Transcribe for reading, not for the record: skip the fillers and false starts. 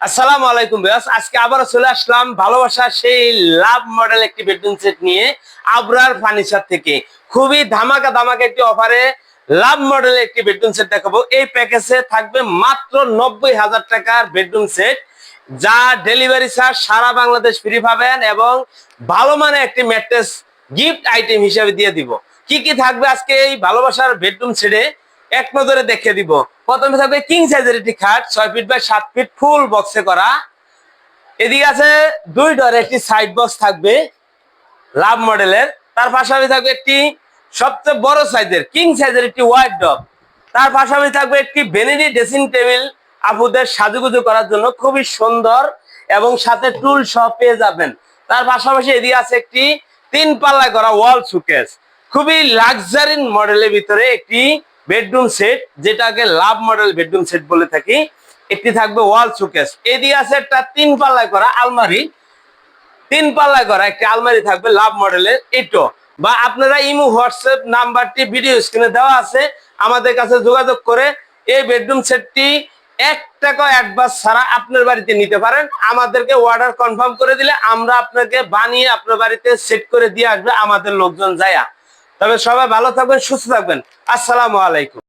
আসসালামু আলাইকুম ভিউয়ার্স, আজকে আবারও চলে আসলাম ভালোবাসার সেই লাভ মডেল একটি বেডরুম সেট নিয়ে আবরার ফার্নিচার থেকে। খুবই ধামাকা ধামাকা একটি অফারে লাভ মডেলের একটি বেডরুম সেট দেখাবো। এই প্যাকেজে থাকবে মাত্র 90,000 টাকার বেডরুম সেট, যা ডেলিভারি চার্জ সারা বাংলাদেশ ফ্রি পাবেন এবং ভালো মানের একটি ম্যাট্রেস গিফট আইটেম হিসেবে দিয়ে দিব। কি কি থাকবে আজকে এই ভালোবাসার বেডরুম সেটে এক নজরে দেখে দিব। প্রথমে থাকবে কিং সাইজের একটি খাট, 6 ফিট বাই 7 ফিট ফুল বক্সে করা। এদিকে আছে 2 ডোরের একটি সাইড বক্স থাকবে লাভ মডেলের। তার পাশাপাশি থাকবে একটি সবচেয়ে বড় সাইজের কিং সাইজের একটি ওয়ার্ডরোব। তার পাশাপাশি থাকবে একটি ভ্যানিটি ড্রেসিং টেবিল, আপুদের সাজুগুজু করার জন্য খুবই সুন্দর এবং সাথে টুল সহ পেয়ে যাবেন। তার পাশাপাশি এদিকে আছে একটি 3 পাল্লা করা ওয়াল শোকেস, খুবই লাক্সারি মডেলের ভিতরে একটি বেডরুম সেট, যেটাকে লাভ মডেল বেডরুম সেট বলে থাকি। একটি থাকবে ওয়াল শোকেস, এদিকে আছে একটা 3 পাল্লা করা আলমারি, 3 পাল্লা করা একটি আলমারি থাকবে লাভ মডেলের। এটো বা আপনারা ইমো হোয়াটসঅ্যাপ নাম্বারটি ভিডিও স্ক্রিনে দেওয়া আছে, আমাদের কাছে যোগাযোগ করে এই বেডরুম সেটটি 1 টাকা অ্যাডভান্স ছাড়া আপনার বাড়িতে নিতে পারেন। আমাদেরকে অর্ডার কনফার্ম করে দিলে আমরা আপনাকে বানিয়ে আপনার বাড়িতে সেট করে দিয়ে আসবে আমাদের লোকজন যায়া। তবে সবাই ভালো থাকবেন, সুস্থ থাকবেন। আসসালামু আলাইকুম।